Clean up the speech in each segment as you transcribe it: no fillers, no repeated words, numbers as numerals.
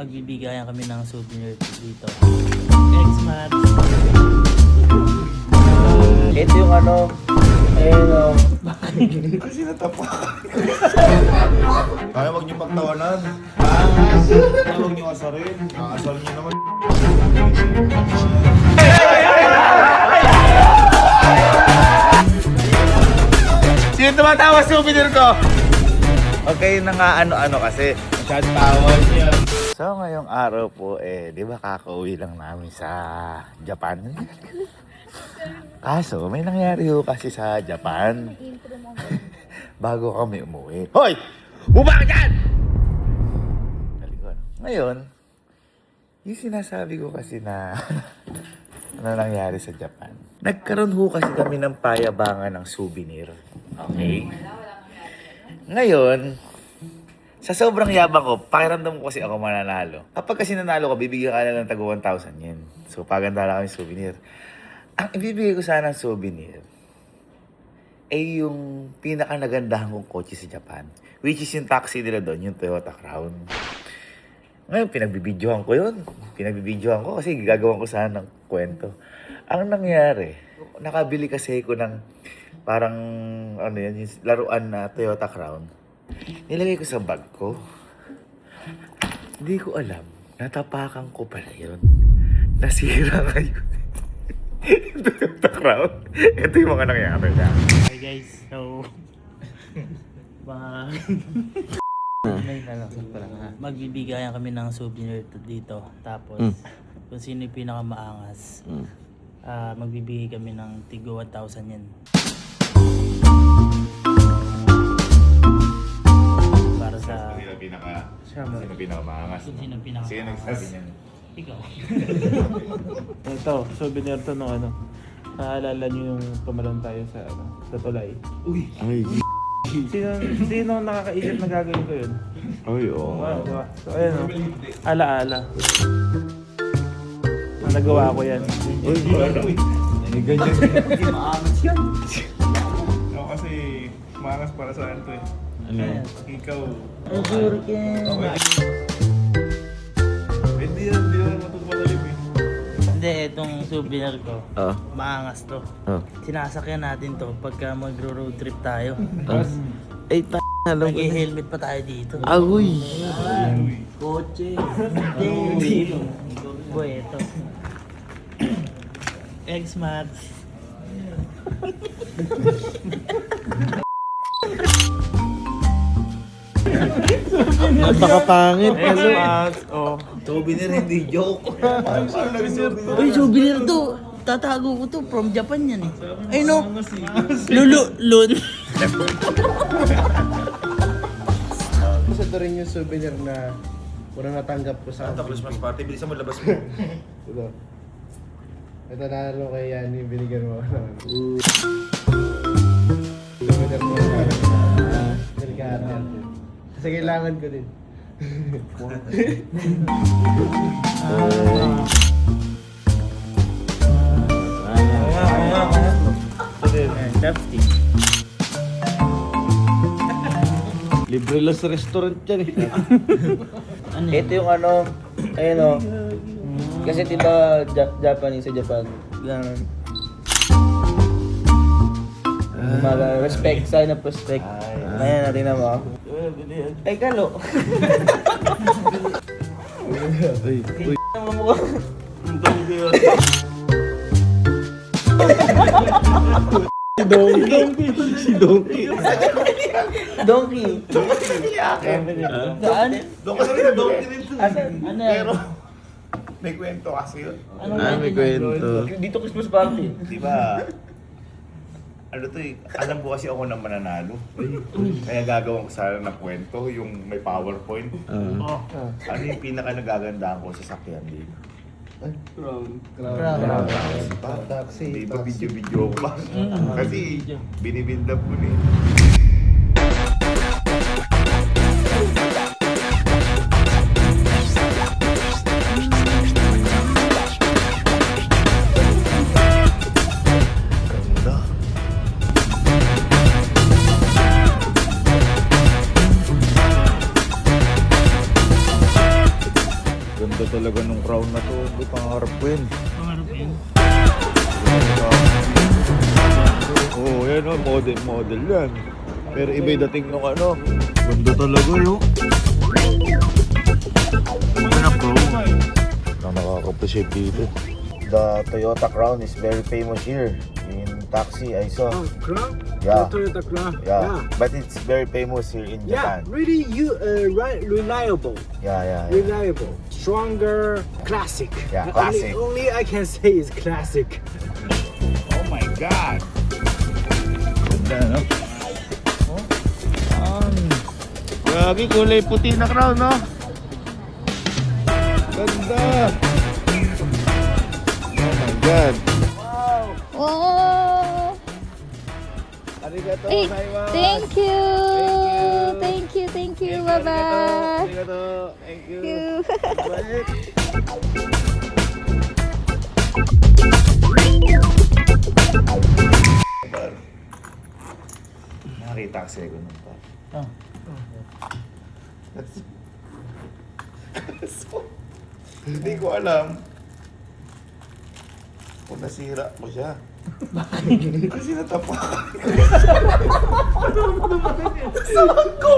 magbibigayan kami ng souvenir dito. X-Mat. Ito yung ano, ayun o. Kasi natapakan. Kaya huwag niyo pagtawanan. Kaya huwag niyo asarin. Kaasal niyo naman. Sino tumatawa sa souvenir ko? Okay na nga ano-ano kasi masyadong tawa niya. So ngayong araw po di ba kakauwi lang namin sa Japan? Kaso may nangyari ho kasi sa Japan. Bago kami umuwi. Hoy! Bumaba ka dyan! Ngayon, yung sinasabi ko kasi na ano nangyari sa Japan. Nagkaroon ho kasi kami ng payabangan ng souvenir. Okay? Ngayon, sa sobrang yabang ko, pakiramdam ko kasi ako mananalo. Kapag kasi nanalo ko, bibigyan ka na ng tago 1,000 yen. So, paganda lang kami souvenir. Ang ibibigay ko sana ng souvenir ay yung pinaka-nagandahan kong kotse sa Japan. Which is yung taxi nila doon, yung Toyota Crown. Ngayon, pinagbibidyohan ko yun. Pinagbibidyohan ko kasi gagawin ko sana ng kwento. Ang nangyari, nakabili kasi ko ng parang, ano yan, yung laruan na Toyota Crown. Nilagay ko sa bag ko. Hindi ko alam. Natapakan ko pala yun. Nasira ngayon. Toyota Crown. Ito yung mga nangyari na. Hi guys, so magbibigayan kami ng souvenir dito. Tapos kung sino yung pinakamaangas, magbibigay kami ng tigo 1,000 yen. Para sa Sino pinakamaangas? kung sino yung pinakamaangas. Sino nagsabi niyan? Ikaw. Ito, souvenir to nung ano. Naalala niyo yung pumalong tayo sa tulay. Uy! Ay, Sino nakakaisip na gagawin ko yun? Ay, oo. Wow, diba? So ayun o. Ala-ala. Nagawa ko yan. Uy, may ganyan. Maangas yan. Ako kasi maangas para sa ano to eh. Ano? Ikaw. Ang sure ka. Hindi naman matutupadalim eh. Hindi, itong souvenir ko, maangas to. Oh. Sinasakyan natin to pagka magro-road trip tayo. Ay, alam ko na. Nag-helmet pa tayo dito. Agoy! Kotse. Hindi. Boy, ito. X-Mat. Napakapangit. X-Max, oh. Souvenir, hindi joke. Paano nag-souvenir? Uy, souvenir to. Tatago ko to. From Japan yan eh. Ay no. Lun. Isa to rin yung souvenir na unang natanggap ko sa Santa Christmas party, bilisan mo, labas mo. Ito. Ito na kay Yani, binigyan mo ako ng souvenir mo sa Mercado. Kasi kailangan ko din. Chapstick. Libre lang sa restaurant yan eh. Ano yun? Ito yung ano, ayun o. Kasi diba Japanese sa Japan, ganun. Respect, sign of respect. Ayan, natin na mo. Ay, kalo. Uy. Naman mo ko. Si Donkey. Donkey. Saan? Doon kasi rin, doon rin. Ano yan? Pero, may kwento kasi yun. May kwento. Dito Christmas party. Di ba? Ano to eh, alam ko kasi ako na mananalo. Kaya gagawin ko sana ng kwento, yung may PowerPoint. Oh. Ano yung pinaka nagagandaan ko sa sakyan dito? Crown. Taxi. Hindi ba video-video pa? Kasi binibuild up ko eh. Ganda talaga nung crown na to. Hindi, pangarap ko yun. Pangarap yun. Oo, yan o. Model yan. Pero iba yung dating nung ano. Ganda talaga yun. Ano na crown? Na nakaka-appreciate dito. The Toyota Crown is very famous here. In taxi, I saw. Oh, Crown? Yeah. Toyota Crown. Yeah. But it's very famous here in Yeah, Japan. really reliable. Yeah. Reliable. Stronger, classic. Yeah, The classic. Only I can say is classic. Oh my God! Ganda, no? Grabe, kulay puti na crown, no? Ganda! Oh my God! Oh, Arigato, eh, gozaimasu! thank you. Thank you. Bye-bye. Arigato! Thank you! Thank you. Bye! Nakakita kasi ako nung pa. Oh. So, hindi ko alam kung nasira ko siya. Kasi natapakan ko. Saan ko?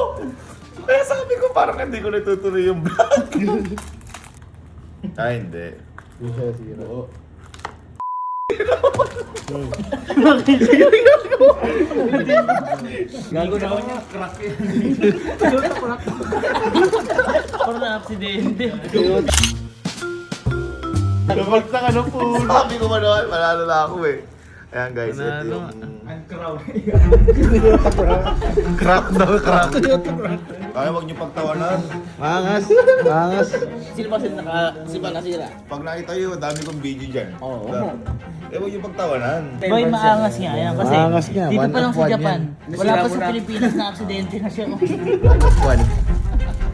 Kaya sabi ko parang hindi ko natutuloy yung vlog. Hindi. Oo. Gago na ako niya. Crack yan. Parang na-aksidente. Lumagsak ano po. Sabi ko manood, manalo na ako eh. Ayan guys, ito yung... Ang crown. Crack daw, crack. Kaya huwag niyo pagtawanan. Maangas. Sino ba nasira? Pag nakita yun, dami kong video dyan. Oo. Huwag niyo pagtawanan. Boy, maangas nga yan kasi Maangas nga, dito one pa lang of sa one Japan. yan. Wala pa Nasira mo sa na. Pilipinas na aksidente na siya. One.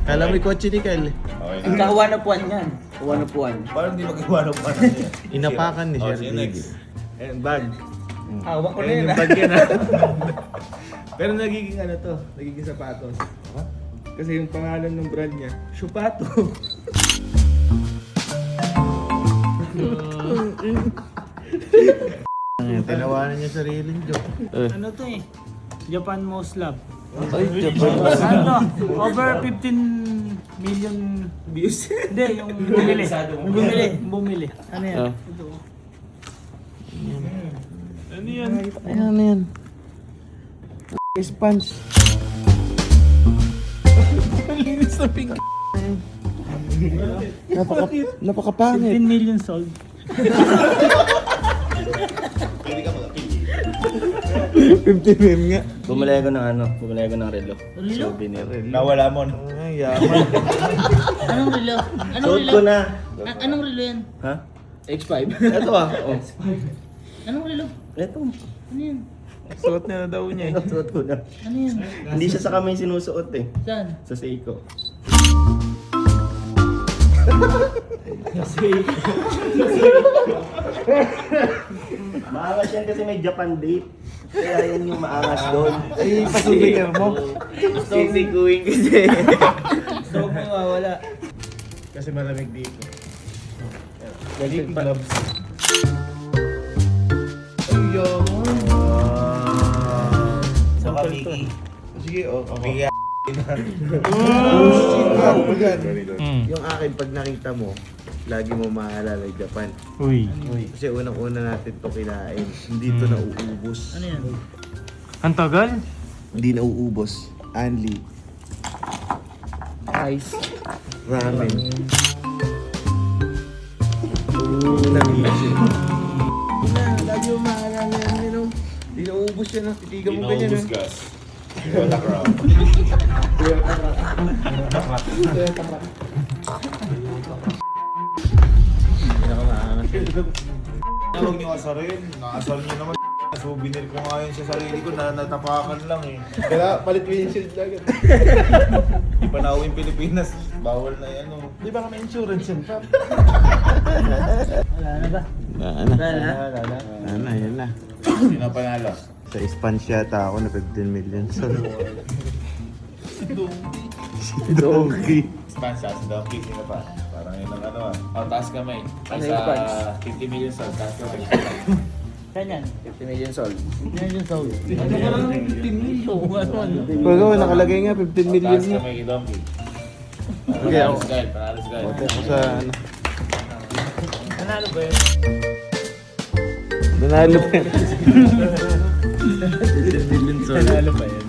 Kala mo yung kotse ni Kyle. Okay Ang na. kawan of one yan. One of one. Paano hindi mag-iwanag pa na niya? Inapakan ni Oh, Sir sige, Big. next. And bag. Hawak ko na Ayun yun. yung bag yan ha. Pero nagiging ano to, nagiging sapatos. Kasi yung pangalan ng brand niya, Shupato. Tinawanan niya sarili niyo. Ano to eh? Japan Most Love. Ay, Japan. Ano? Over 15 million Views. Hindi, yung bumili. Ano yan? Ito. Ano yan? Ayan na yan. Sponge. Linis na pink. Napakapangit. 15 million sold. Pwede ka mag-appeal. 50 mem nga. Bumili ako ng relo. Relo? Souvenir. Nawala mo, no? Ay, yaman. Anong relo? Anong Suot relo? ko na. Anong relo yan? Ha? X5. Ito ah. Oh. Anong relo? Ito. Ano yan? Suot na daw niya eh. Suot ko na. Ano yan? Hindi siya sa kamay sinusuot eh. Saan? Sa Seiko. Maangas yan kasi may Japan date. Kaya yan yung maangas doon. Ay, pa-souvenir mo. Sisikuin kasi. Gusto mo mawala. Kasi malamig dito. Galing gloves. Ay, yaman. So, kabigi. Sige, oh. Kabigi. Yung akin, pag nakita mo, lagi mo maalala yung Japan. Uy. Kasi unang-una natin to kinain. Hindi to nauubos. Ano yan? Ang tagal? Hindi nauubos. Only. Ice. Ramen. Lagi mo maalala yan, you know? Hindi nauubos yan. Titigan mo ganyan. Inaubos gas. Toyota Crown. Huwag niyo asarin. Naasar niyo naman. Souvenir ko nga yun sa sarili ko na natapakan lang eh. Kaya palit windshield agad. Di pa na uwing Pilipinas. Bawal na yan oh. Di ba kami insurance yan, Pap? Wala na ba? Yan na. Sino panalo? Sa Spanish yata ako na 15 million. So, si Donkey. Spans, si Donkey. Sino pa? Parang yun ang ano ah. Oh, taas kamay. Ano yung punch? 50 million sold, taas kamay. Saan yan? 50 million sold. Yan yung soul. Baga, nakalagay nga 15 million Taas nga. kamay kay Donkey. Okay, ako. Panalis guide. Bote ako sa ano. Nanalo ba yun? Nanalo pa yan. Nanalo ba yun?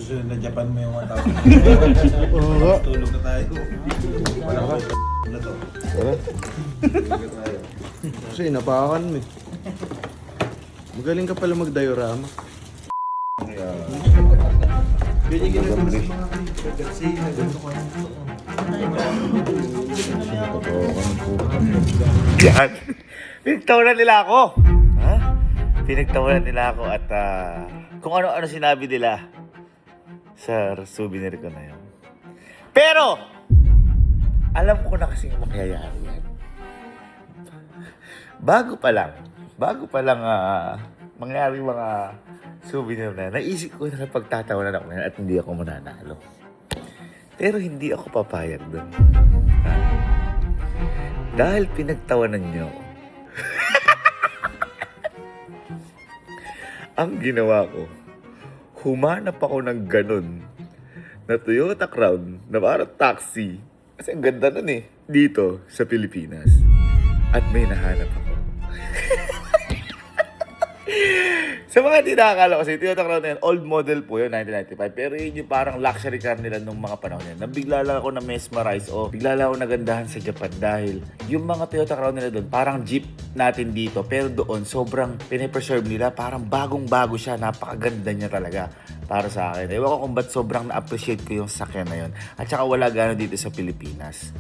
Susunod na Japan mo yung 1,000. Oo. Tulog na tayo. Wala ko na to. Tara. Kasi napakan mo eh. Magaling ka pala mag-diorama. Yan. Pinagtawanan nila ako. Ha? Pinagtawanan nila ako at kung ano-ano sinabi nila sa souvenir ko na yun. Pero, alam ko na kasing mangyayari yan. Bago pa lang mangyari mga souvenir na yan, naisip ko na pagtatawanan ako yan at hindi ako mananalo. Pero hindi ako papayag doon. Ha? Dahil pinagtawanan niyo ako. Ang ginawa ko, humanap ako ng ganun na Toyota Crown na parang taxi. Kasi ang ganda nun eh, dito sa Pilipinas. At may nahanap ako. Sa mga hindi nakakala kasi, Toyota Crown na yan, old model po yun, 1995. Pero yun yung parang luxury car nila nung mga panahon yan. Nabigla lang ako na mesmerize o bigla lang ako nagandahan sa Japan dahil yung mga Toyota Crown nila doon, parang jeep natin dito. Pero doon, sobrang pinipreserve nila. Parang bagong-bago siya. Napakaganda niya talaga para sa akin. Ewan ko kung ba't sobrang na-appreciate ko yung sakyan na yun. At saka wala gano'n dito sa Pilipinas.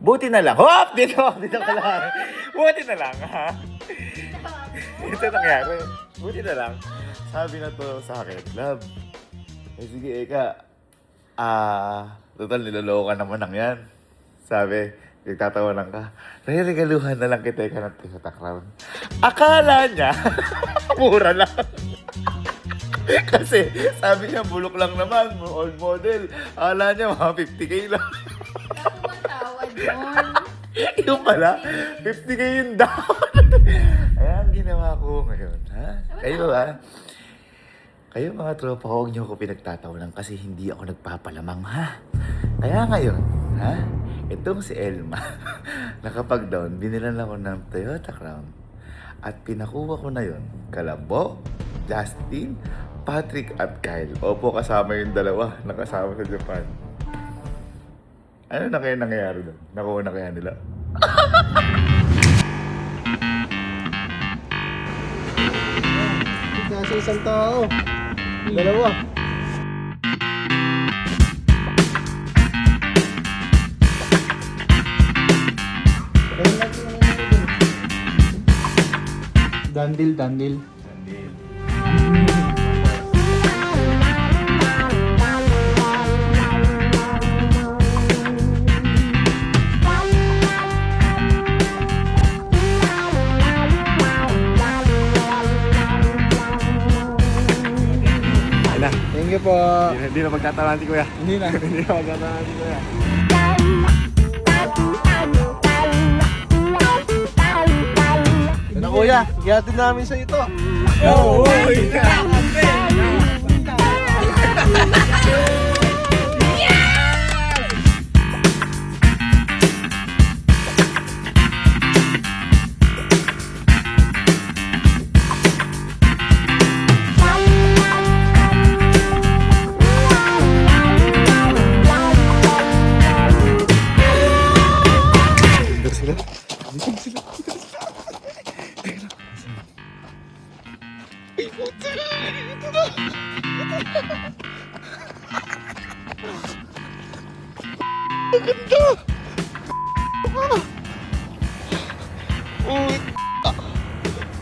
Buti na lang. Hop! Dito ka lang. Buti na lang, ha? Ito nangyari. Buti na lang. Sabi na to sa akin, love. Sige, Eka. Total, niloloko ka naman ng yan. Sabi, nagtatawanan ka. Regaluhan na lang kita, Eka, ng Toyota Crown. Akala niya, mura lang. Kasi, sabi niya, bulok lang naman, old model. Akala niya, mga 50k lang. Yung pala, 50k yung down. Ayan ang ginawa ko ngayon, ha? Kayo, ha? Kayo mga tropa ko, huwag niyo ako pinagtatawanan kasi hindi ako nagpapalamang, ha? Kaya ngayon, ha? Itong si Elma, nakapag-down, binilan ako ng Toyota Crown. At pinakuha ko na yon Kalabo, Justin, Patrick at Kyle. Opo, kasama yung dalawa, nakasama sa Japan. Ano na kaya nangyayari doon? Nakuha na kaya nila? Nasa isang tao. Dalawa. Dandil. Thank you po. Hindi na magtatawanan si Kuya. Hindi na. Hindi na magtatawanan si Kuya. Ano kuya, ihatid namin sa ito.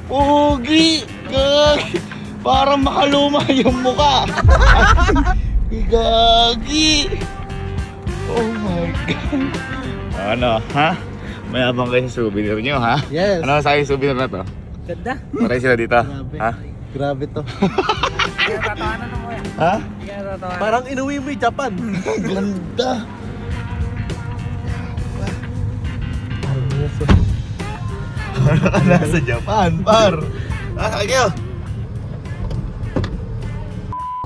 Ugi! Gagi! Parang makaluma yung muka! Gagi! Oh my God! Ano, ha? Mayabang kayo sa souvenir nyo, ha? Yes! Ano sa akin souvenir na to? Ganda. Maray sila dito. Grabe. Ha? Grabe to. Ha? Kaya Parang inuwi mo yung Japan. Ganda! Parang ka nasa Japan, par! Ah, kayo!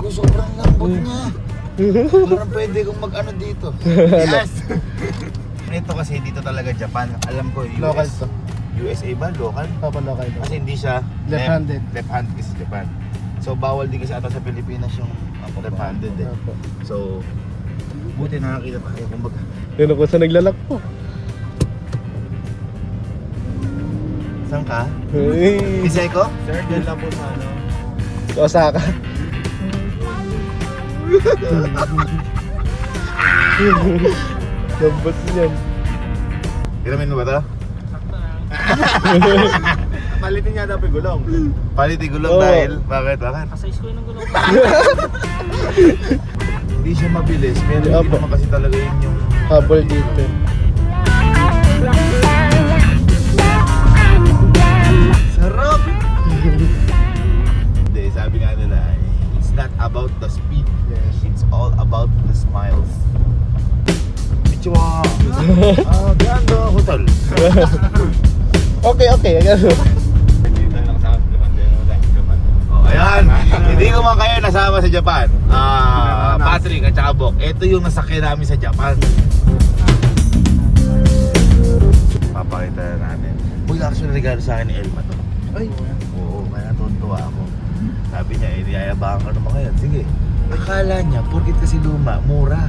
Sobrang lambot niya. Parang pwede kong mag-ano dito. Yes! Ito kasi dito talaga Japan. Alam ko, US. Local to. USA ba? Local? Papalakay mo. Kasi hindi siya Left-handed. Left-handed kasi Japan. So bawal din kasi ata sa Pilipinas yung left-handed eh. Opo. So buti nakakita pa kayo kumbaga. Yun ako sa naglalak po. Saan ka? Hey. Iseko? Sir, dyan lang po sa ano. Osaka. Lambot niyan. Iramin mo ba ito? Palitin niya daw yung gulong. Paliti gulong Oo. dahil bakit? Bakit? Size ko yun ng gulong. Hindi siya mabilis pero hindi Opo. naman kasi talaga yun yung Habol dito. sarap! Hindi, sabi nga nila it's not about the speed. It's all about the smiles. Pichwa! Ganda hotel. Okay. Oh, ayan! Hindi ko man kayo nasama sa Japan. Patrick at saka Bok. Ito yung nasakyan namin sa Japan. Papakita na natin. Uy, actually regalo sa akin ni Elma to. Ay! Oo, kaya natutuwa ako. Sabi niya, niyayabangan ka naman ngayon. Sige. Akala niya, porkit kasi luma, mura.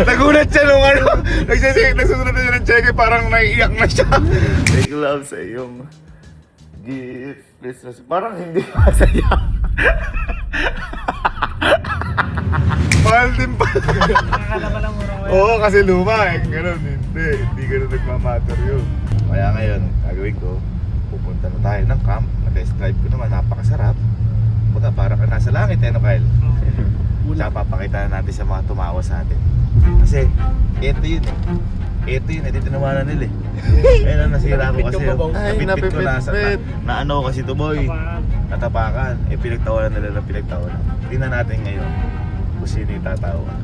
Nagulat siya nung ano. Nagsusunod na siya ng cheque, parang naiiyak na siya. Take love sa iyong gift. Business. Parang hindi masaya. Mahal din pa. Nakakala pa lang mura ko. Oo, kasi luma eh. Ganun, hindi ganun nagmamatter yun. Kaya ngayon, gagawin ko, pupunta na tayo ng camp. Na-test drive ko naman, napakasarap. Baga, parang ka nasa langit eh, no Kyle? Tsaka papakita na natin sa mga tumawa sa atin. Kasi, ito yun eh. Ito yun, ito tinawanan nila eh. Ayun ang nasira ko kasi. Napitpit ko na ano kasi to boy. Natapakan. Eh pinagtawanan nila ng pinagtawanan. Tingnan natin ngayon kung sino yung tatawa.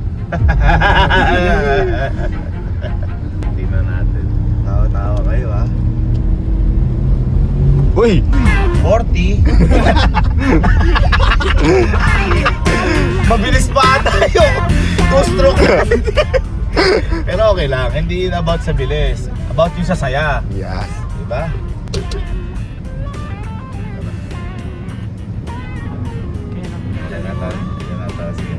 Tingnan natin. Tawa-tawa kayo ha. Uy! 40? Mabilis pa tayo! 2-stroke natin. Pero okay lang, hindi yun about sa bilis. About yung sa saya. Yes. Diba? Yan nata. Sige.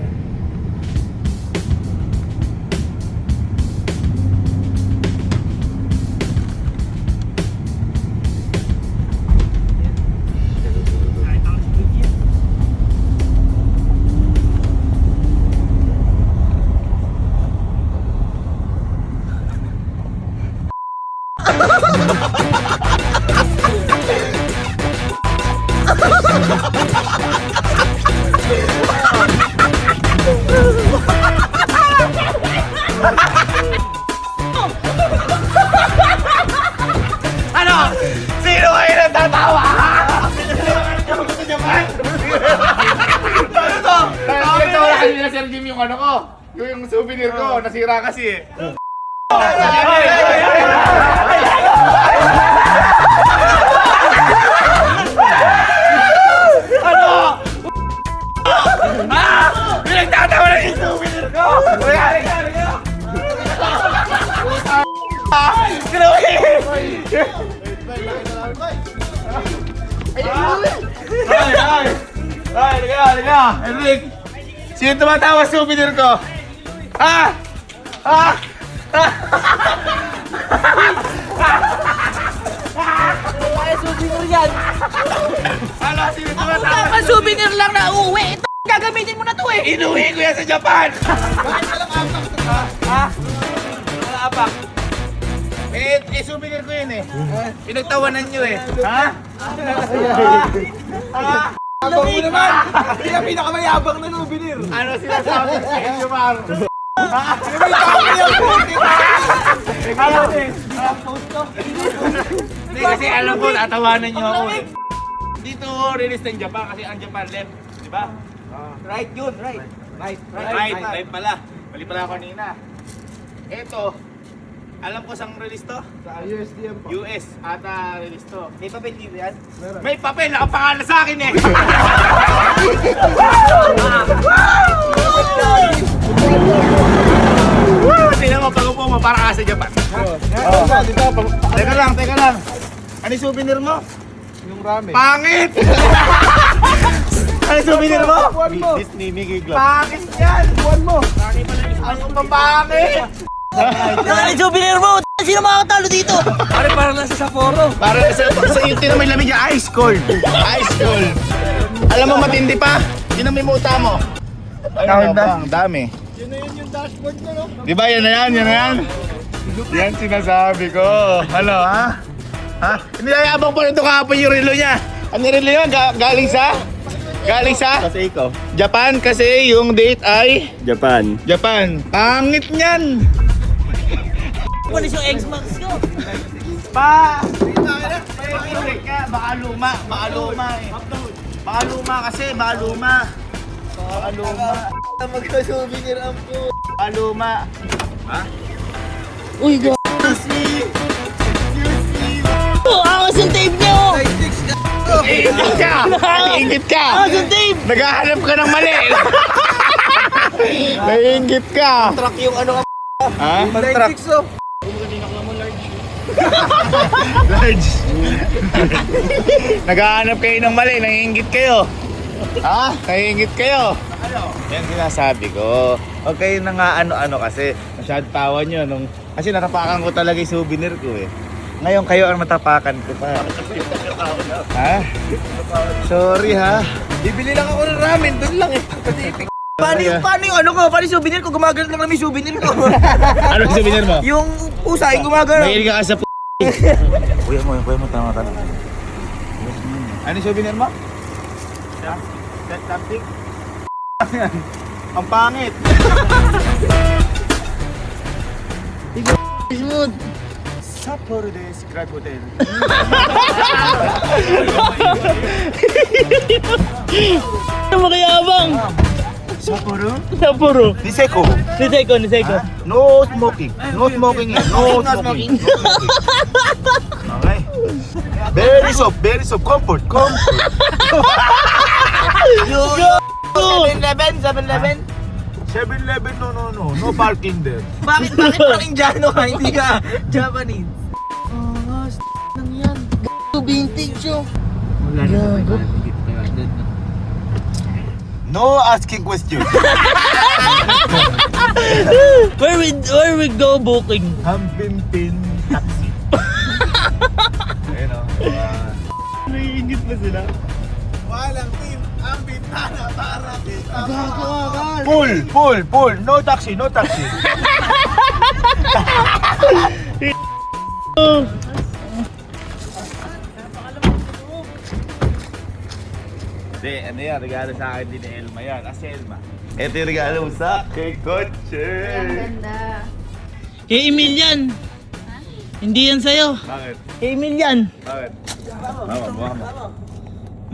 Ano? Sino kayo natatawa? Ano to? Wala kasi na Sir Jim yung ano ko. Yung souvenir ko, nasira kasi eh. Pinagtatawa na yung souvenir ko! Halika! Halika! Enric! Sino tumatawa sa souvenir ko? Ha? Ha? Souvenir yan. Ano? Sino tumatawa? Ang souvenir lang na uwi. Ito, gagamitin mo na to eh. Inuwi ko yan sa Japan! Ha? Wala apak. Eh, souvenir ko yun eh. Pinagtawanan nyo eh. Ha? Abang mo naman! Hindi ka pinakamayabang na souvenir! Ano sinasabi sa inyo, Mar? Hindi kasi alam ko, tatawanan nyo ako eh. Dito release ng Japan kasi ang Japan left, di ba? Right yun, right. Right pala. Mali pala ako kanina. Ito, alam ko sang release to? Sa USDM po. US ata release to. May papel dito yan? May papel, nakapangalan sa akin eh! Tingnan mo, pag-upo mo, para ka sa Japan. Teka lang. Ano yung souvenir mo? Yung ramen. Pangit! Ano yung souvenir mo? Disney Mickey Club. Pangit yan! Buwan mo! Ano ba pangit? Ano yung souvenir mo? Sino makakatalo dito? Pare, parang nasa Sapporo. Para sa yung tinamay lamig niya, ice cold. Ice cold. Alam mo matindi pa? Tinamay mo uta mo. Ayun na, ang dami. Yun na yun yung dashboard mo, no? Di ba yan na yan? Yan sinasabi ko. Ano ha? Ha? Niyayabang pa nito kahapon yung relo niya. Ano yung relo yun? Galing sa? Kasi ikaw. Japan kasi yung date ay Japan. Japan. Pangit niyan. Ano yung X-Max ko? Baka luma eh. Baka luma kasi, baka luma. Magka-souvenir ang po. Baka luma. Uy, go. Oh, angas yung tape niyo! Ingit ka! Ingit ka! Angas yung tape! Naghahanap ka ng mali! Naiingit ka! Truck yung ano ka. Ha? Truck. Large! Naghahanap kayo ng mali, naiingit kayo! Ha? Naiingit kayo! Yan sinasabi ko. Huwag kayo na nga ano-ano kasi masyad tawa nyo nung... Kasi natapakan ko talaga yung souvenir ko eh. Ngayon kayo ang matapakan ko pa. Ha? Sorry ha. Bibili lang ako ng ramen, doon lang eh. Paano yung ano ko? Paano yung souvenir ko? Gumagano lang namin yung souvenir ko. Ano yung souvenir mo? Yung pusa, yung gumagano. Mahilig ka sa Kuya mo, tama ka lang. Ano yung souvenir mo? That something? Ang pangit! Smooth. Sapporo desu, Grand Hotel. Ano makayabang? Sapporo? Sapporo. Niseko. Ni Seiko. No smoking. No smoking here. No smoking. Okay. Very soft. Comfort. 7-Eleven? 7-Eleven, no. No parking there. Bakit parang Indiano ka? Hindi ka Japanese. Vintage yun. No asking question. Where we go booking? Hampimpin taxi. Ayun o. Naiingit na sila. Walang team. Ang bintana para kita. Pull. No taxi. Hindi, ano yan, regalo sa akin din ni Elma yan. Si Elma. Ito yung regalo mo sa kay Kotse. Ganda. Kay Emil yan. Hindi yan sa'yo. Bakit? Kay Emil yan. Bakit? Mama.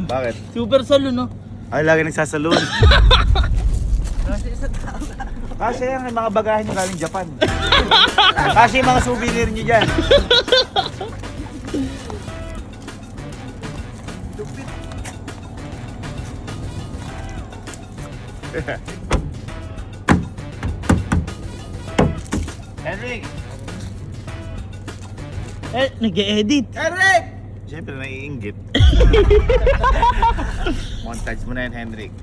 Bakit? Super salo, no? Ay, lagi nagsasalon. Kasi yung mga bagahe nyo galing Japan. Kasi yung mga souvenir nyo dyan. Henrik! Nag-e-edit. Eric! Siyempre naiinggit. Montage mo na yan, Henrik.